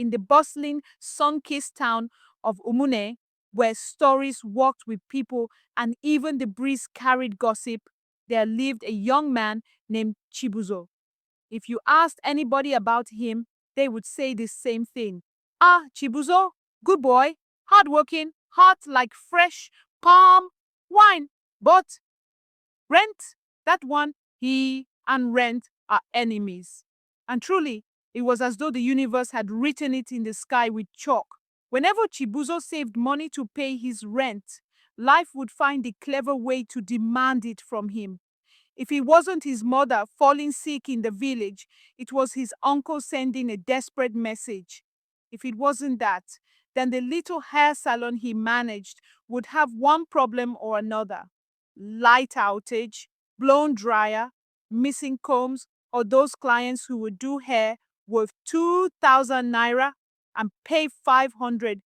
in the bustling, sun-kissed town of Umunne, where stories walked with people and even the breeze carried gossip, there lived a young man named Chibuzo. If you asked anybody about him, they would say the same thing. Ah, Chibuzo, good boy, hardworking, heart like fresh palm wine. But Rent, that one, he and Rent are enemies. And truly, it was as though the universe had written it in the sky with chalk. Whenever Chibuzo saved money to pay his rent, life would find a clever way to demand it from him. If it wasn't his mother falling sick in the village, it was his uncle sending a desperate message. If it wasn't that, then the little hair salon he managed would have one problem or another. Light outage, blown dryer, missing combs, or those clients who would do hair worth 2,000 naira and pay 500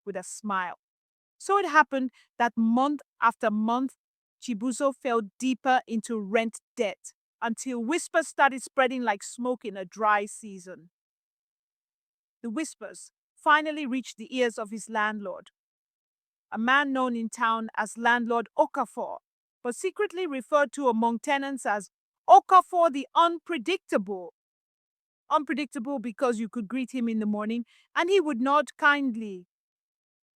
with a smile. So it happened that month after month, Chibuzo fell deeper into rent debt until whispers started spreading like smoke in a dry season. The whispers finally reached the ears of his landlord, a man known in town as Landlord Okafor, but secretly referred to among tenants as Okafor the Unpredictable. Unpredictable because you could greet him in the morning and he would nod kindly,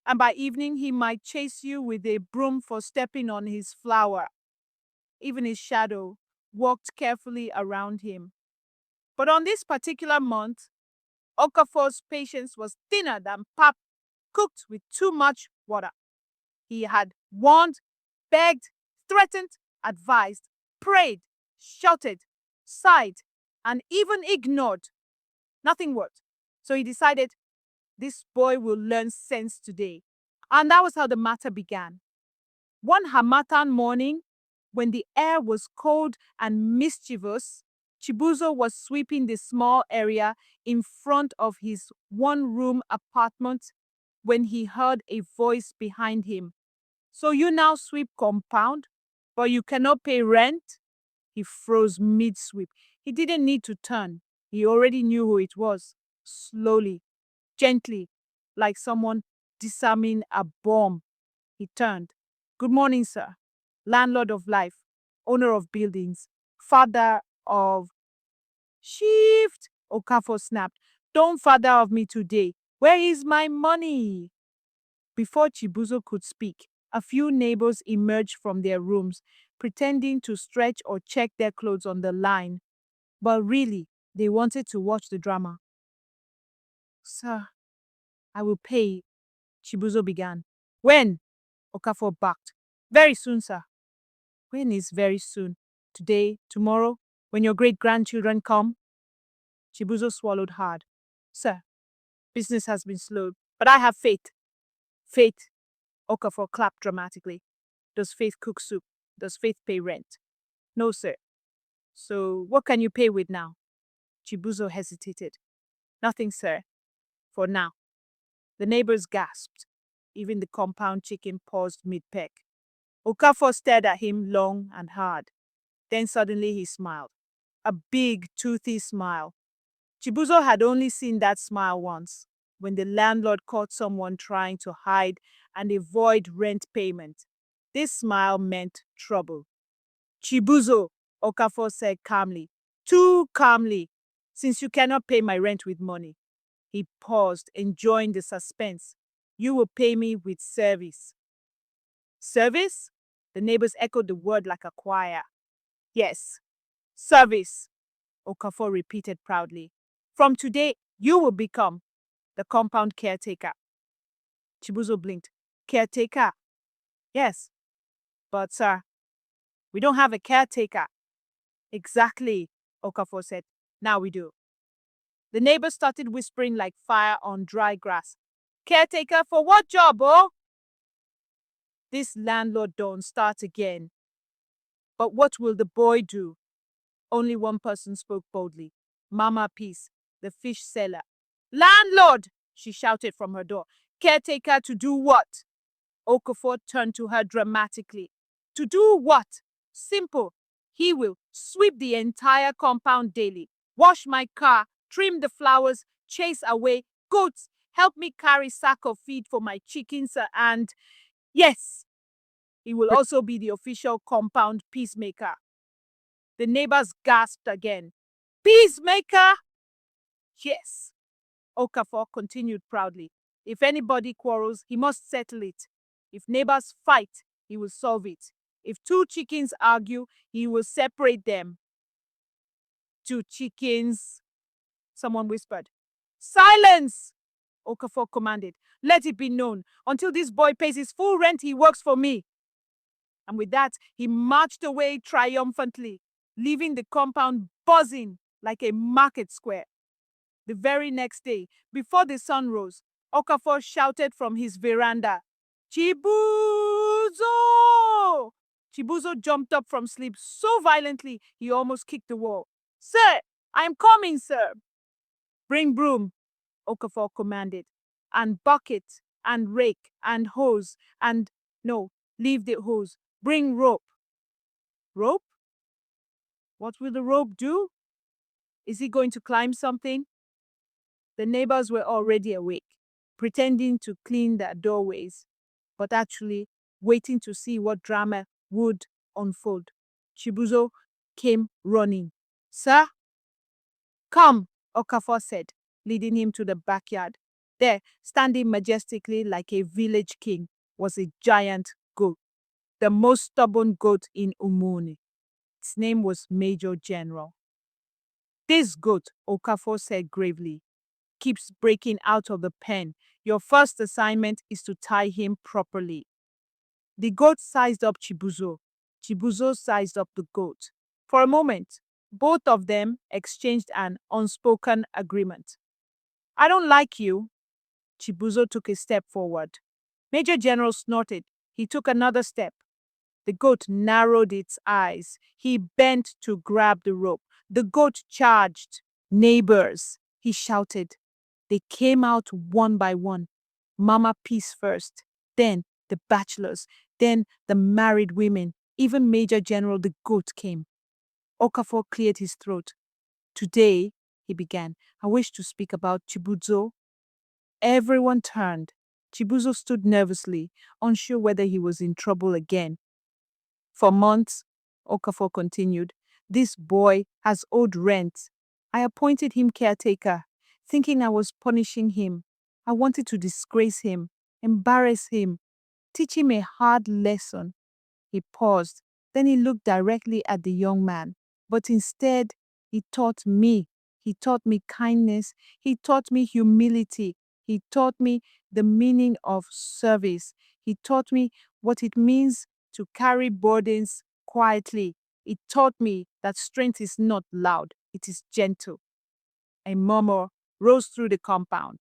and by evening he might chase you with a broom for stepping on his flower. Even his shadow walked carefully around him. But on this particular month, Okafor's patience was thinner than pap cooked with too much water. He had warned, begged, threatened, advised, prayed, shouted, sighed, and even ignored. Nothing worked. So he decided, this boy will learn sense today. And that was how the matter began. One Harmattan morning, when the air was cold and mischievous, Chibuzo was sweeping the small area in front of his one-room apartment when he heard a voice behind him. So you now sweep compound, but you cannot pay rent? He froze mid-sweep. He didn't need to turn. He already knew who it was. Slowly, gently, like someone disarming a bomb, he turned. Good morning, sir. Landlord of life, owner of buildings, father of... Shift! Okafor snapped. Don't father of me today. Where is my money? Before Chibuzo could speak, a few neighbors emerged from their rooms, pretending to stretch or check their clothes on the line. But really, they wanted to watch the drama. Sir, I will pay, Chibuzo began. When? Okafor barked. Very soon, sir. When is very soon? Today? Tomorrow? When your great-grandchildren come? Chibuzo swallowed hard. Sir, business has been slow, but I have faith. Faith? Okafor clapped dramatically. Does faith cook soup? Does faith pay rent? No, sir. So what can you pay with now? Chibuzo hesitated. Nothing, sir. For now. The neighbors gasped. Even the compound chicken paused mid-peck. Okafor stared at him long and hard. Then suddenly he smiled. A big, toothy smile. Chibuzo had only seen that smile once, when the landlord caught someone trying to hide and avoid rent payment. This smile meant trouble. Chibuzo, Okafor said calmly. Too calmly, since you cannot pay my rent with money. He paused, enjoying the suspense. You will pay me with service. Service? The neighbors echoed the word like a choir. Yes, service, Okafor repeated proudly. From today, you will become the compound caretaker. Chibuzo blinked. Caretaker? Yes. But, sir, we don't have a caretaker. Exactly, Okafor said. Now we do. The neighbors started whispering like fire on dry grass. Caretaker for what job, oh? This landlord don't start again. But what will the boy do? Only one person spoke boldly. Mama Peace, the fish seller. Landlord! She shouted from her door. Caretaker to do what? Okafor turned to her dramatically. To do what? Simple. He will sweep the entire compound daily, wash my car, trim the flowers, chase away goats, help me carry sack of feed for my chickens and yes, he will also be the official compound peacemaker. The neighbors gasped again. Peacemaker? Yes, Okafor continued proudly. If anybody quarrels, he must settle it. If neighbors fight, he will solve it. If two chickens argue, he will separate them. Two chickens, someone whispered. Silence! Okafor commanded. Let it be known, until this boy pays his full rent, he works for me. And with that, he marched away triumphantly, leaving the compound buzzing like a market square. The very next day, before the sun rose, Okafor shouted from his veranda, Chibuzo! Chibuzo jumped up from sleep so violently he almost kicked the wall. Sir, I am coming, sir. Bring broom, Okafor commanded, and bucket, and rake, and hose, and no, leave the hose. Bring rope. Rope? What will the rope do? Is he going to climb something? The neighbors were already awake, pretending to clean their doorways, but actually waiting to see what drama would unfold. Chibuzo came running. Sir? Come, Okafor said, leading him to the backyard. There, standing majestically like a village king, was a giant goat, the most stubborn goat in Umunne. Its name was Major General. This goat, Okafor said gravely, keeps breaking out of the pen. Your first assignment is to tie him properly. The goat sized up Chibuzo. Chibuzo sized up the goat. For a moment, both of them exchanged an unspoken agreement. I don't like you. Chibuzo took a step forward. Major General snorted. He took another step. The goat narrowed its eyes. He bent to grab the rope. The goat charged. Neighbors, he shouted. They came out one by one. Mama Peace first, then the bachelors, then the married women. Even Major General the goat came. Okafor cleared his throat. Today, he began, I wish to speak about Chibuzo. Everyone turned. Chibuzo stood nervously, unsure whether he was in trouble again. For months, Okafor continued, this boy has owed rent. I appointed him caretaker, thinking I was punishing him. I wanted to disgrace him, embarrass him, teach him a hard lesson. He paused. Then he looked directly at the young man. But instead, he taught me. He taught me kindness. He taught me humility. He taught me the meaning of service. He taught me what it means to carry burdens quietly. It taught me that strength is not loud, it is gentle. A murmur rose through the compound.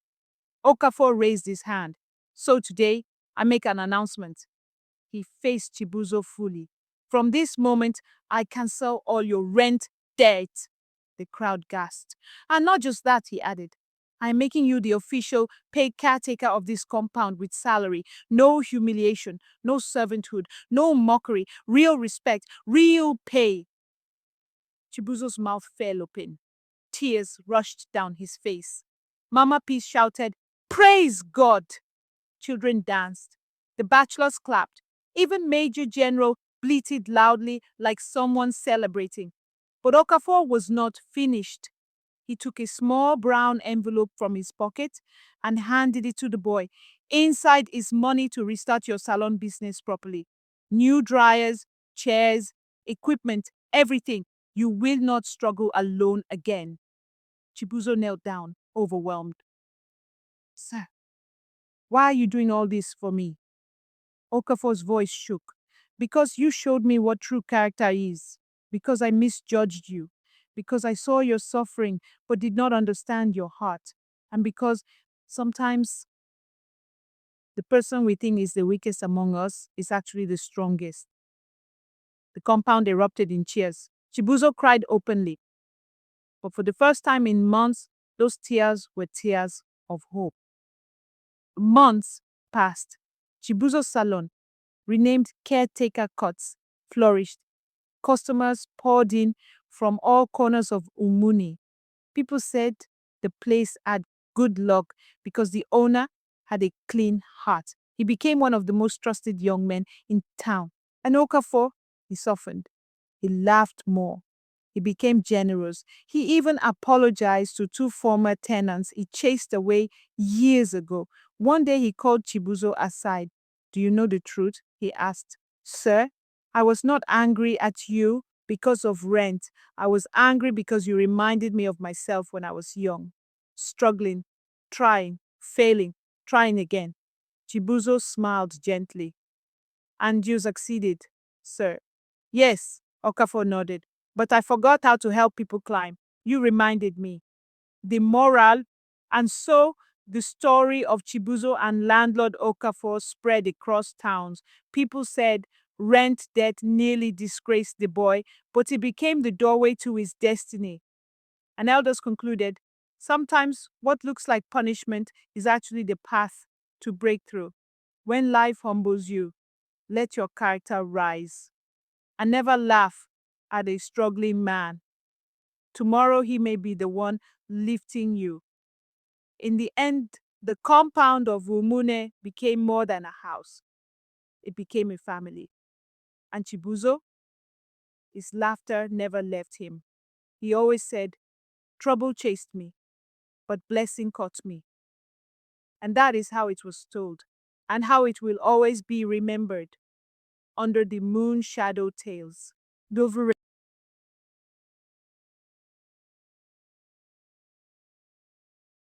Okafor raised his hand. So today, I make an announcement. He faced Chibuzo fully. From this moment, I cancel all your rent debt. The crowd gasped. And not just that, he added. I'm making you the official paid caretaker of this compound with salary. No humiliation, no servanthood, no mockery, real respect, real pay. Chibuzo's mouth fell open. Tears rushed down his face. Mama Peace shouted, Praise God! Children danced. The bachelors clapped. Even Major General bleated loudly like someone celebrating. But Okafor was not finished. He took a small brown envelope from his pocket and handed it to the boy. Inside is money to restart your salon business properly. New dryers, chairs, equipment, everything. You will not struggle alone again. Chibuzo knelt down, overwhelmed. Sir, why are you doing all this for me? Okafor's voice shook. Because you showed me what true character is. Because I misjudged you. Because I saw your suffering but did not understand your heart. And because sometimes the person we think is the weakest among us is actually the strongest. The compound erupted in cheers. Chibuzo cried openly. But for the first time in months, those tears were tears of hope. Months passed. Chibuzo's salon, renamed Caretaker Cuts, flourished. Customers poured in from all corners of Umunne. People said the place had good luck because the owner had a clean heart. He became one of the most trusted young men in town. And Okafor, he softened. He laughed more. He became generous. He even apologized to two former tenants he chased away years ago. One day he called Chibuzo aside. Do you know the truth? He asked. Sir, I was not angry at you because of rent. I was angry because you reminded me of myself when I was young, struggling, trying, failing, trying again. Chibuzo smiled gently. And you succeeded, sir. Yes, Okafor nodded. But I forgot how to help people climb. You reminded me. The moral, and so the story of Chibuzo and landlord Okafor spread across towns. People said rent debt nearly disgraced the boy, but it became the doorway to his destiny. And elders concluded, sometimes what looks like punishment is actually the path to breakthrough. When life humbles you, let your character rise. And never laugh at a struggling man. Tomorrow he may be the one lifting you. In the end, the compound of Umunne became more than a house. It became a family. And Chibuzo, his laughter never left him. He always said, trouble chased me, but blessing caught me. And that is how it was told, and how it will always be remembered under the MoonShadow Tales.